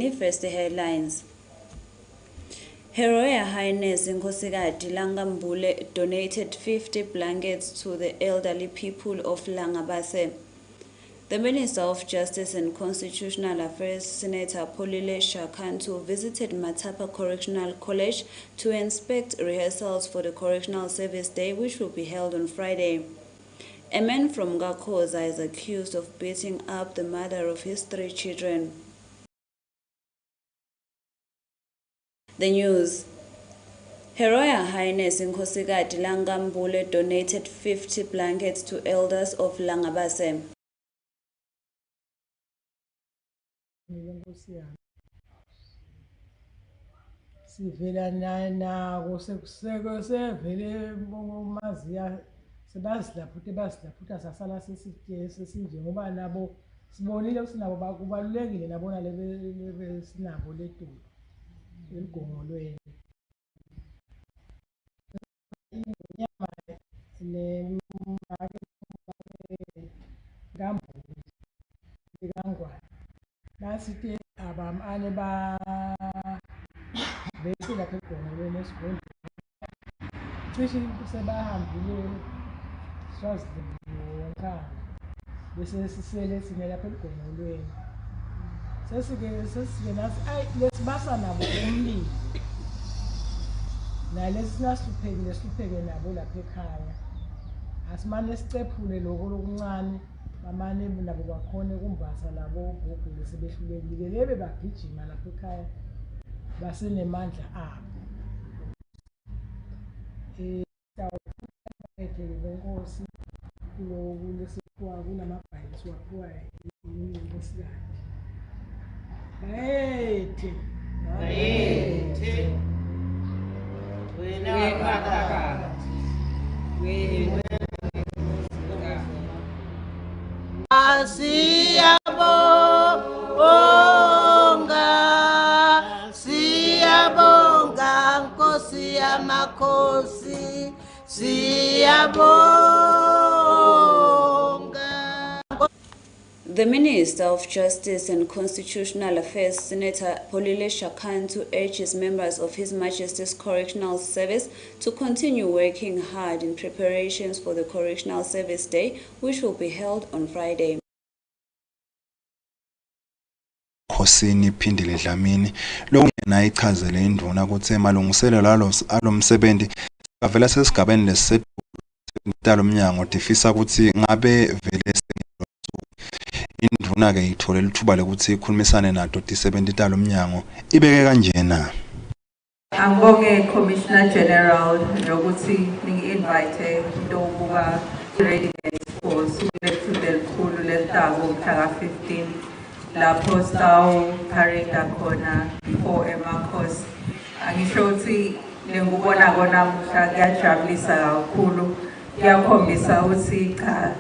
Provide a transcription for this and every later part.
First headlines. Her Royal Highness Nkosikazi Langambule donated 50 blankets to the elderly people of Langabase. The Minister of Justice and Constitutional Affairs, Senator Polile Shakantu, visited Matapa Correctional College to inspect rehearsals for the Correctional Service Day, which will be held on Friday. A man from Gakoza is accused of beating up the mother of his 3 children. The news. Her Royal Highness Nkosikazi Langambule donated 50 blankets to elders of Langabase. Sivela nana kusekuseko sevele maziya sebazilaphuta sasala sesinje ngoba nabo sibonile usinabo bakubalulekile nabona lebe sinabo letulu eligongolweni inyama le ngambulu nasithi abamane ba bese lapha egongolweni esigondweni cishe sebahambile swazile wonkana bese sisele sine lapha egongolweni sesike nathi ayi lesibasa nabo umlilo nalesi nasupheke nabo lapha ekhaya asimane sicephule lokho lokuncane bamane nabo bakhona kumbasa labo ogugule sebehlulekile lebe bagijima lapha ekhaya basenemandla abo benkosi kulesikhwa kunamabhayisi waphiwa yinkosikazi bayethe wena waphakathi siyabonga nkosi yamakhosi siyabonga. The Minister of Justice and Constitutional Affairs, Senator Polile Shakantu, urges members of His Majesty's Correctional Service to continue working hard in preparations for the Correctional Service Day, which will be held on Friday. Khosini Phindile Dlamini lokungena ichazele induna ukuthi emalungiselelo alomsebenzi avela sesigabeni lesitalo umnyango tifisa ukuthi ngabe vele induna ke ithole lithuba lokuthi ikhulumisane nato di-70 talo umnyango ibeke kanjena. Angibonge Commissioner General nokuthi ningi-invite into ukuba readiness for sukulethu lelikhulu lelitabo mhla ka-15 lapho sitawuparada khona before emakhosi. Angisho ukuthi ngikubona kona mhla kuyajabulisa kakhulu, kuyakhombisa ukuthi cha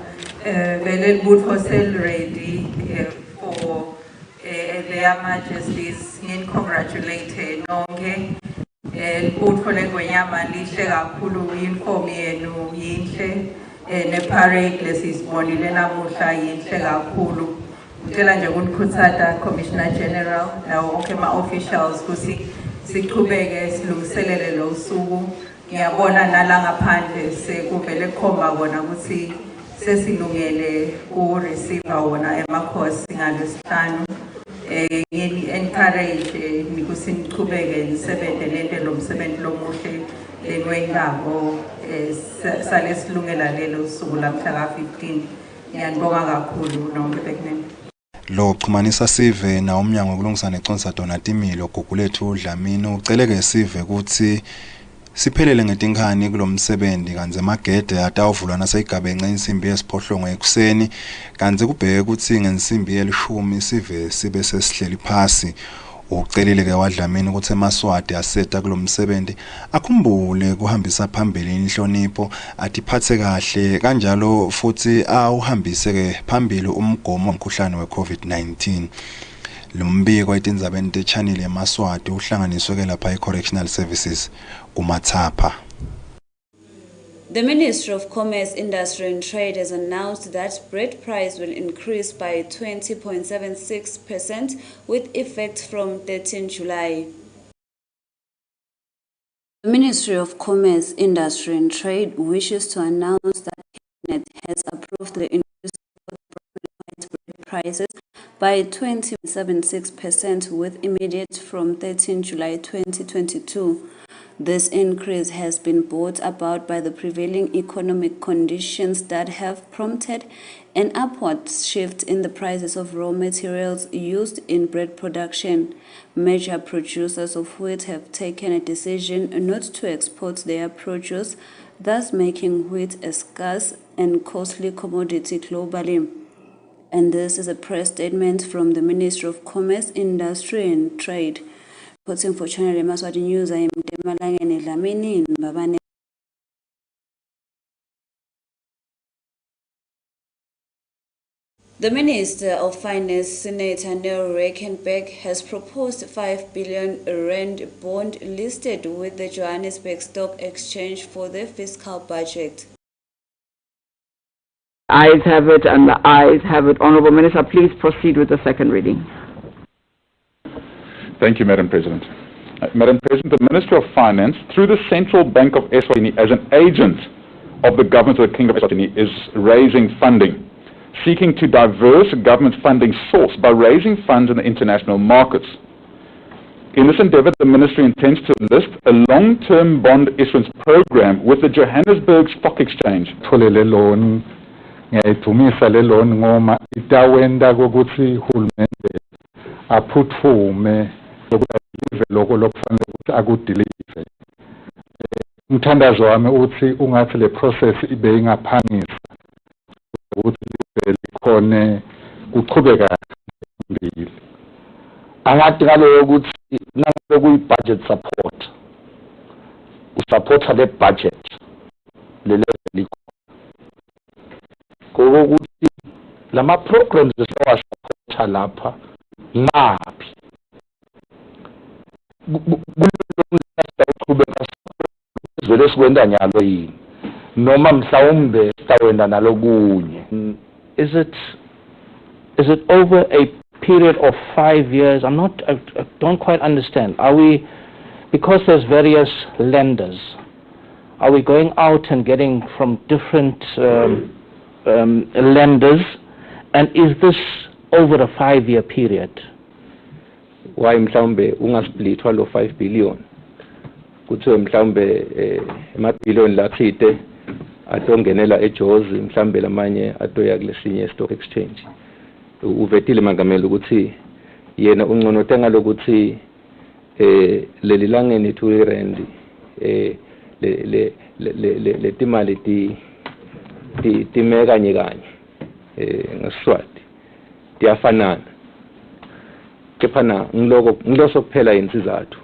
vele libutho sel-ready for their majesties. Ngini-congratulate nonke. Libutho leNgwenyama lihle kakhulu, uniform yenu yinhle, ne-parade lesisibonile namuhla yinhle kakhulu. Ngicela nje ukunikhuthaza Commissioner General nawo wonke ama-officials ukuthi siqhubeke silungiselele lo suku. Ngiyabona nala ngaphandle sekuvele kukhomba kona ukuthi sesilungele ku-receive wona emakhosi ngalesihlanu. Encourage ukuthi niqhubeke nisebenze lento lomsebenzi lomuhle lenwengabo salesilungela lelo suku lamhla ka-15. Ngiyabonga kakhulu nonke bekunene. Lo xhumanisa sive na umnyango kulungisa neconsa Donatimilo Gugulethu Dlamini uceleke sive ukuthi siphelele ngetinkani kulomsebenzi kanze amagede atawuvulwa naseyigabenge insimbi yesiphohlongo ekuseni kanze kubheke ukuthi ngensimbi ye10 sive sibe sesihleli phasi. Ucelile ke waDlamini ukuthi eMaswati aseta kulomsebenzi akhumbule kuhambisa phambili inhlonipho atiphathe kahle kanjalo futhi awuhambise ke phambili umgomo womkhuhlane weCovid-19. Lumbiko etindzabeni techannel eMaswati uhlanganiswe ke lapha eCorrectional Services kuMathapha. The Ministry of Commerce, Industry and Trade has announced that bread price will increase by 20.76% with effect from 13 July. The Ministry of Commerce, Industry and Trade wishes to announce that Cabinet has approved the increase of bread prices by 20.76% with immediate from 13 July 2022. This increase has been brought about by the prevailing economic conditions that have prompted an upward shift in the prices of raw materials used in bread production. Major producers of wheat have taken a decision not to export their produce, thus making wheat a scarce and costly commodity globally. And this is a press statement from the Ministry of Commerce, Industry and Trade. Reporting for Channel Yemaswati News, I am Demalangeni Dlamini in Mbabane. The Minister of Finance, Senator Neil Reichenberg, has proposed 5 billion rand bond listed with the Johannesburg Stock Exchange for the fiscal budget. Ayes have it, and the ayes have it. Honourable Minister, please proceed with the second reading. Thank you, Madam President. Madam President, the Minister of Finance, through the Central Bank of Eswatini, as an agent of the government of the Kingdom of Eswatini, is raising funding, seeking to diverse government funding source by raising funds in the international markets. In this endeavour, the Ministry intends to list a long-term bond issuance program with the Johannesburg Stock Exchange. Ngiyayithumisa le loan ngoma itawenda ukuthi uhulumende aphuthume lokho lokufanele ukuthi akudeliver. Umthandazo wami uthi ungathi le process ibe ingaphangisa ukuthi likhone kuqhubeka phambili. Angathi ngalo ukuthi nangabe kuyi budget support usupporta le budget le level kokuthi lama programs esawasupporta lapha ngaphi kuqhubeka izwe sikwenda nyalo yini noma mhlawumbe sitawenda nalokunye. Is it over a period of 5 years? I don't quite understand. Are we, because there's various lenders, are we going out and getting from different lenders, and is this over a 5-year period? Why mhlawumbe ungasplitwa lo 5 billion kuthiwe mhlawumbe ama-billion lakhite atongenela eJozi mhlawumbe lamanye atoya kulesinye stock exchange. Uvetile mangamela ukuthi yena unconote ngalokuthi leli langeni 2 rand le timali timeka kanye kanye ngeSiswati tiyafanana kepha na ngiloko kuphela insizathu.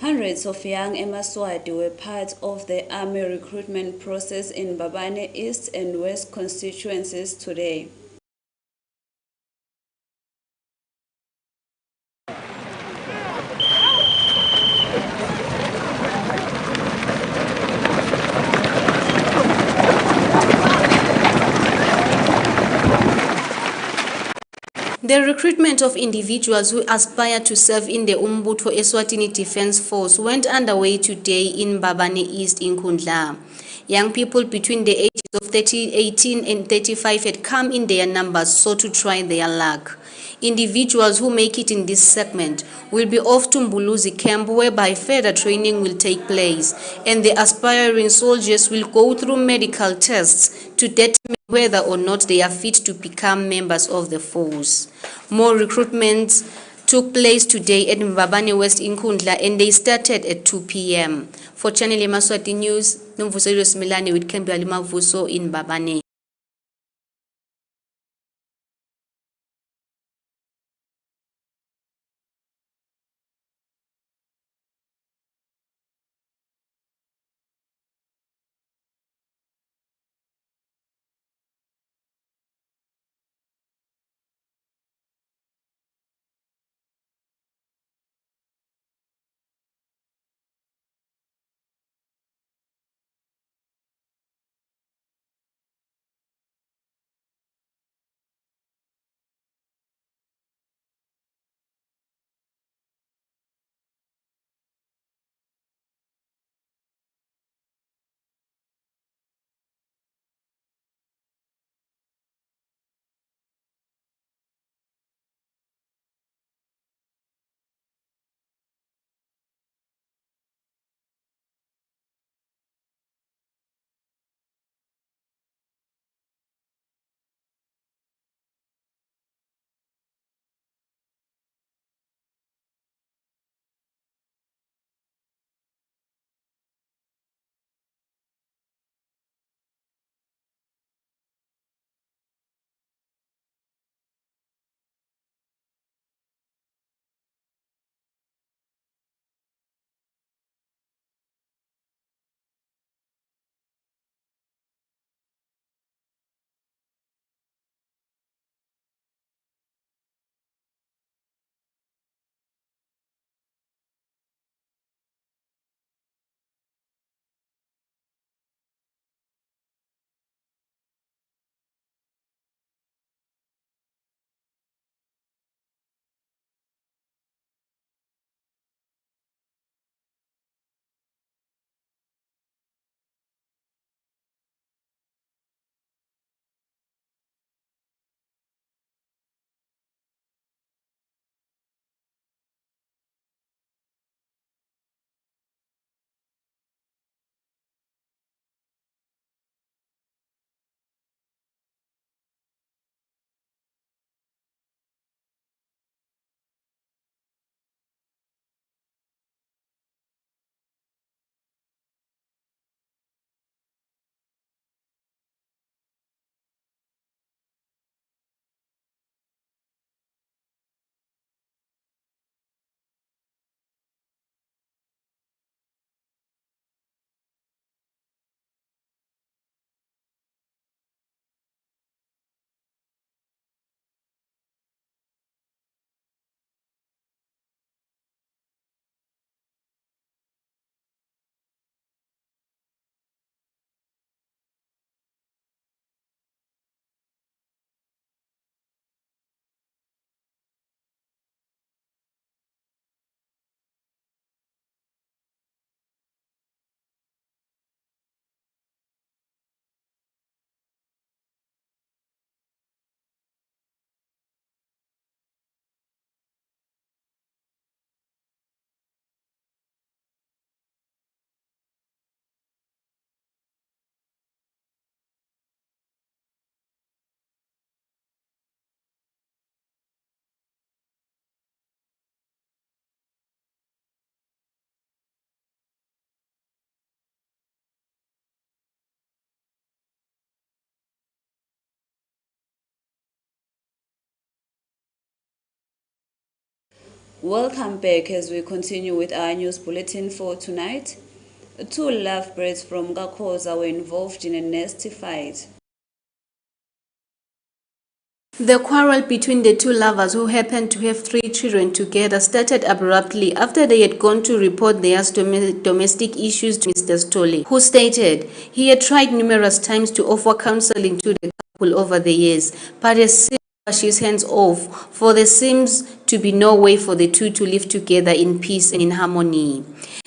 Hundreds of young Yemaswati were part of the army recruitment process in Mbabane East and West constituencies today. The recruitment of individuals who aspire to serve in the Umbutho Eswatini Defence Force went underway today in Mbabane East in Nkundla. Young people between the ages of 18 and 35 had come in their numbers so to try their luck. Individuals who make it in this segment will be off to Mbuluzi camp, whereby further training will take place, and the aspiring soldiers will go through medical tests to determine whether or not they are fit to become members of the force. More recruitments took place today at Mbabane West in Nkundla, and they started at 2 p.m. For Channel Yemaswati News, Nomvuso Milani with Kembe Alimavuso in Mbabane. Welcome back as we continue with our news bulletin for tonight. 2 lovebirds from Gakoza were involved in a nasty fight. The quarrel between the two lovers, who happened to have 3 children together, started abruptly after they had gone to report their domestic issues to Mr. Stolle, who stated he had tried numerous times to offer counseling to the couple over the years, but has since washed his hands off, for there seems to be no way for the two to live together in peace and in harmony.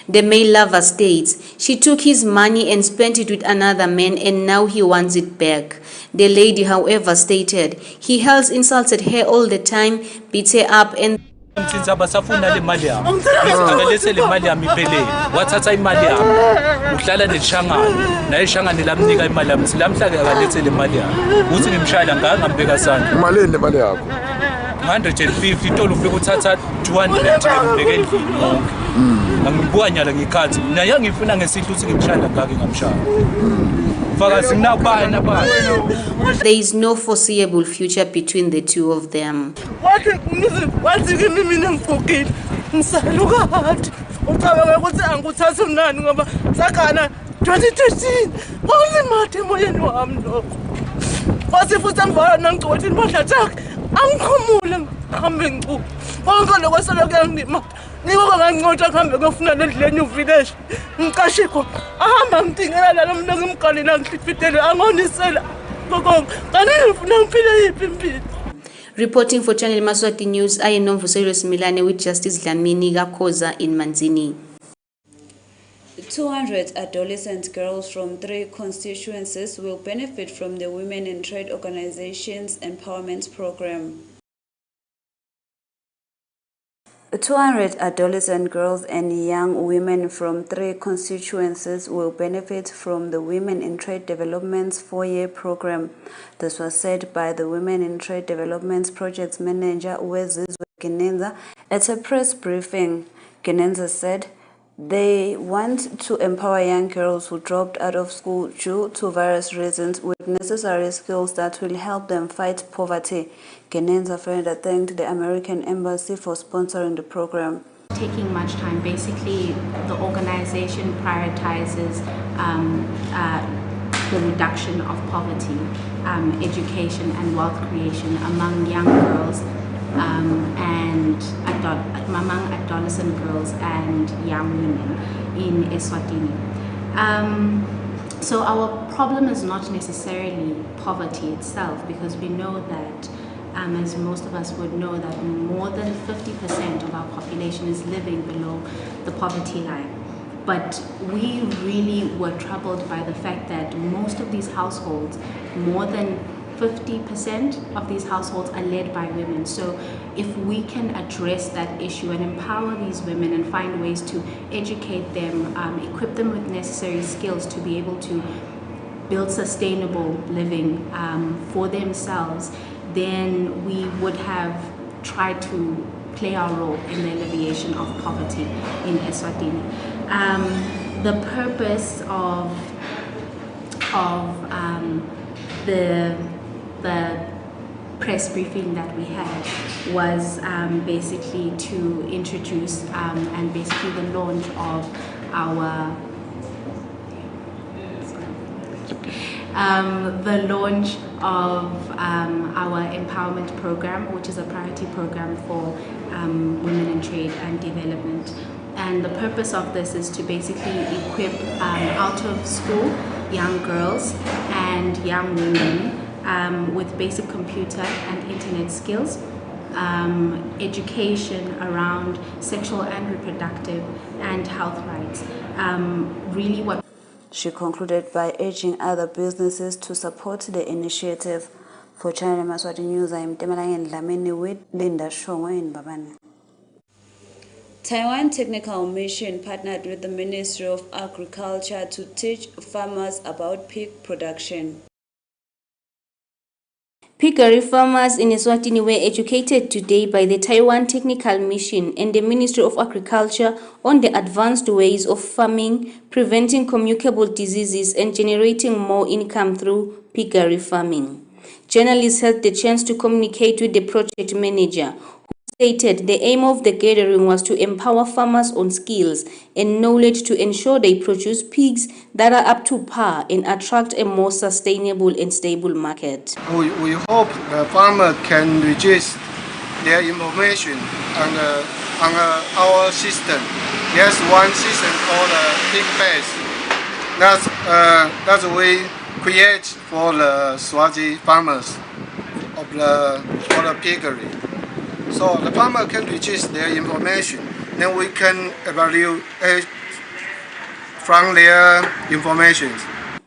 The male lover states she took his money and spent it with another man and now he wants it back. The lady, however, stated he has insulted her all the time, beat her up and abasafuna le mali yami akalese le mali yami iphelele wathatha imali yami uhlala nelishangane naye ishangane lamnika imali yami silamhla ke akalese le mali yami uthi ngimshayela ngangambeka sandla imali le mali yakho 150 itolo ufika uthatha 200 ngibeke endlini yonke angibuka nyala ngikhathi naye ngifuna ngesihlu uthi ngimshayela ngake ngamshaya. There is no foreseeable future between the two of them. Reporting for Channel Yemaswati News, I am Nomvuselwe Milane with Justice Dlamini Gakoza in Manzini. 200 adolescent girls from 3 constituencies will benefit from the Women in Trade Organizations Empowerment Program. 200 adolescent girls and young women from 3 constituencies will benefit from the Women in Trade Development's 4-year program. This was said by the Women in Trade Development's project manager, Wezizwe Ginenza, at a press briefing. Ginenza said they want to empower young girls who dropped out of school due to various reasons with necessary skills that will help them fight poverty. Ginenza further thanked the American Embassy for sponsoring the program. Taking much time. Basically, the organization prioritizes the reduction of poverty, education and wealth creation among young girls and among adolescent girls and young women in Eswatini. So our problem is not necessarily poverty itself, because we know that, as most of us would know, that more than 50% of our population is living below the poverty line. But we really were troubled by the fact that most of these households, more than 50% of these households, are led by women. So if we can address that issue and empower these women and find ways to educate them, equip them with necessary skills to be able to build sustainable living for themselves, then we would have tried to play our role in the alleviation of poverty in Eswatini. The purpose of the press briefing that we had was basically to introduce and basically the launch of our our empowerment program, which is a priority program for women in trade and development. And the purpose of this is to basically equip out of school young girls and young women with basic computer and internet skills, education around sexual and reproductive and health rights. Really what she concluded by urging other businesses to support the initiative. For Channel Yemaswati News, I am Temelangen Lamini with Linda Shongwe in Babane. Taiwan Technical Mission partnered with the Ministry of Agriculture to teach farmers about pig production. Piggery farmers in Eswatini were educated today by the Taiwan Technical Mission and the Ministry of Agriculture on the advanced ways of farming, preventing communicable diseases and generating more income through piggery farming. Journalists had the chance to communicate with the project manager, who Stated the aim of the gathering was to empower farmers on skills and knowledge to ensure they produce pigs that are up to par and attract a more sustainable and stable market. We hope the farmer can register their information on our system. There's one system called Pig Base. That's we create for the Swati farmers for the piggery. So the farmer can register their information, then we can evaluate from their information.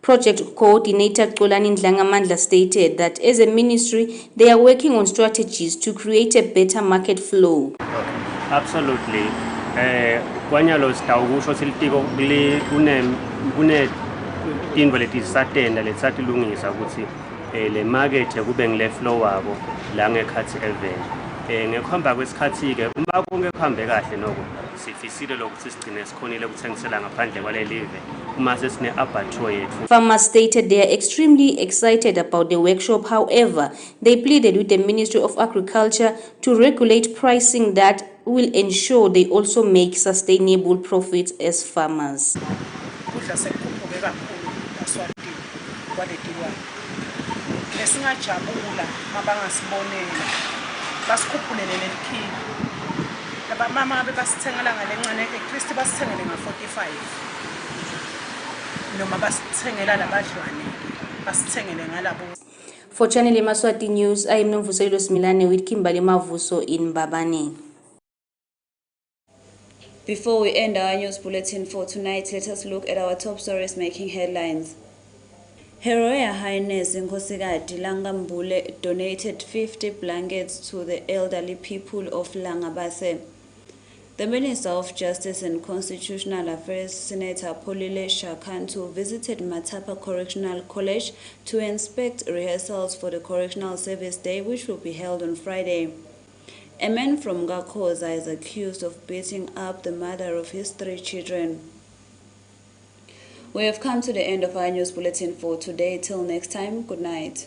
Project coordinator Xolani Ndlangamandla stated that as a ministry, they are working on strategies to create a better market flow. Absolutely. Kwanyalo sitawukusho silitiko kune tinto letisatenda letisatilungisa ukuthi le market kube ngile flow wabo la ngekhathi evele. Ngekuhamba kwesikhathi ke uma kungekuhambe kahle noko sifisile lokuthi sigcine sikhonile ukuthengisela ngaphandle kwale live uma sesine abattoir yethu. Farmers stated they are extremely excited about the workshop. However, they pleaded with the Ministry of Agriculture to regulate pricing that will ensure they also make sustainable profits as farmers. Mama basithengela ngalencane eChristi basithengele nga45 noma basithengela labadlwane basithengele ngalabo. For Channel Yemaswati News, I am Nomvuselo Smilane with Kimberly Mavuso in Mbabane. Before we end our news bulletin for tonight, let us look at our top stories making headlines. Her Royal Highness Nkhosikati Langambule donated 50 blankets to the elderly people of Langabase. The Minister of Justice and Constitutional Affairs, Senator Polile Shakantu, visited Matapa Correctional College to inspect rehearsals for the Correctional Service Day, which will be held on Friday. A man from Gakoza is accused of beating up the mother of his 3 children. We have come to the end of our news bulletin for today. Till next time, good night.